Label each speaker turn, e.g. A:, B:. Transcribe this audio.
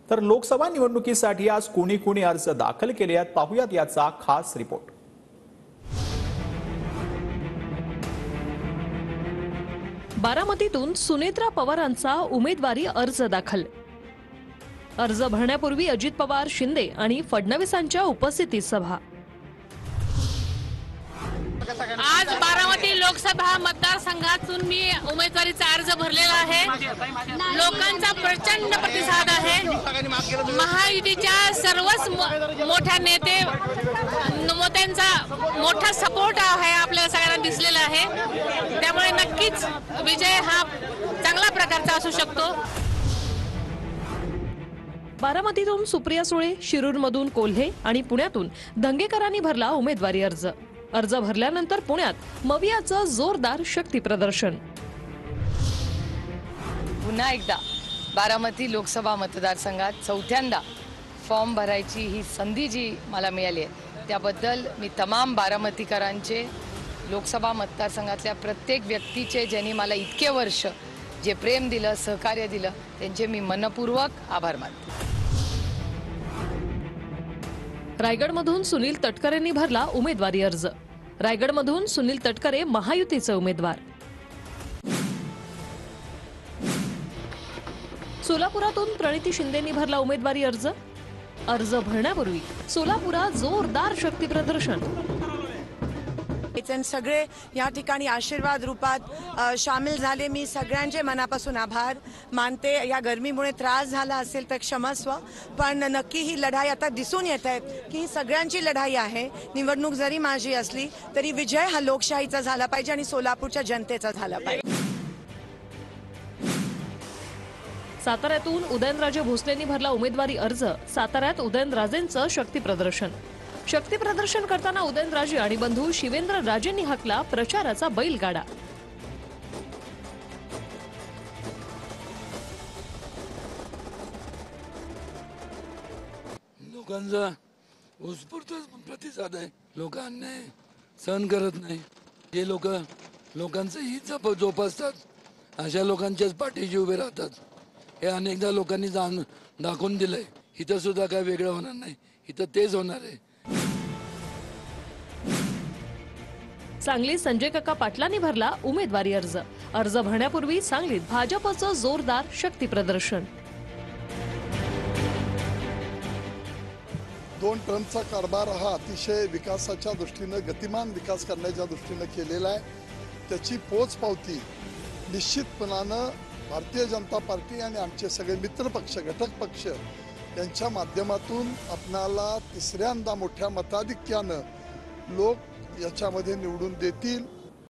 A: तर लोकसभा निवडणुकीसाठी आज कोणी कोणी अर्ज दाखल केले आहेत पाहूयात याचा खास रिपोर्ट।
B: बारामतीतून सुनेत्रा पवारांचा उमेदवारी अर्ज दाखल। अर्ज भरण्यापूर्वी अजित पवार, शिंदे आणि फडणवीसांच्या उपस्थितीत सभा।
C: आज बारामती लोकसभा मतदारसंघातून मी उमेदवारीचा अर्ज भरलेला आहे। लोकांचा प्रचंड प्रतिसाद आहे। महायुतीच्या सर्वच मोठ्या नेत्यांचा मोठा सपोर्ट आहे, आपल्याला सगळ्यांना दिसलेला आहे। त्यामुळे नक्कीच विजय हा चांगला प्रकारचा असू शकतो।
B: बारामतीतून सुप्रिया सुळे, शिरूरमधून कोल्हे आणि पुण्यातून धंगेकरांनी भरला उमेदवारी अर्ज। अर्ज भरल्यानंतर पुण्यात मवियाचं जोरदार शक्ती प्रदर्शन।
D: पुन्हा एकदा बारामती लोकसभा मतदारसंघात चौथ्यांदा फॉर्म भरायची ही संधी जी मला मिळाली आहे त्याबद्दल मी तमाम बारामतीकरांचे, लोकसभा मतदारसंघातल्या प्रत्येक व्यक्तीचे ज्यांनी मला इतके वर्ष जे प्रेम दिलं, सहकार्य दिलं, त्यांचे मी मनपूर्वक आभार मानते।
B: रायगडमधून सुनील तटकरेंनी भरला उमेदवारी अर्ज। रायगडमधून सुनील तटकरे महायुतीचे उमेदवार। सोलापुरातून प्रणिती शिंदेंनी भरला उमेदवारी अर्ज। अर्ज भरण्यापूर्वी सोलापुरात जोरदार शक्ती प्रदर्शन।
E: सगळे या ठिकाणी आशीर्वाद रूपात सामील झाले। मी सगळ्यांचे मनापासून आभार मानते। या गरमीमुळे त्रास झाला असेल तर क्षमस्व, पण नक्की ही लढाई आता दिसून येत आहे की ही सगळ्यांची लढाई आहे। निवडणूक जरी माझी असली तरी विजय हा लोकशाहीचा झाला पाहिजे आणि सोलापूरच्या जनतेचा झाला पाहिजे।
B: साताऱ्यातून उदयनराजे भोसलेंनी भरला उमेदवारी अर्ज। साताऱ्यात उदयनराजेंचं शक्ती प्रदर्शन। शक्ती प्रदर्शन करताना उदयनराजे आणि बंधू शिवेंद्र राजेंनी हाकला प्रचाराचा बैलगाडा।
F: लोकांचा उत्स्फूर्त प्रतिसाद आहे। लोकांना सहन करत नाही। जे लोकांचं हित जोपासतात अशा लोकांच्याच पाठीशी उभे राहतात। हे अनेकदा लोकांनी दाखवून दिलंय। इथं सुद्धा काय वेगळं होणार नाही, इथं तेच होणार आहे।
B: सांगलीत संजय काका पाटलांनी भरला उमेदवारी अर्ज। अर्ज भरण्यापूर्वी सांगलीत भाजपचं जोरदार शक्ती प्रदर्शन।
G: 2 टर्मचा कारभार हा अतिशय विकासाच्या दृष्टीने, गतिमान विकास करण्याच्या दृष्टीने केलेला आहे। त्याची पोचपावती निश्चितपणाने भारतीय जनता पार्टी आणि आमचे सगळे मित्र पक्ष, घटक पक्ष यांच्या माध्यमातून आपणाला तिसऱ्यांदा मोठ्या मताधिक्याने लोक याच्यामध्ये निवडून देतील।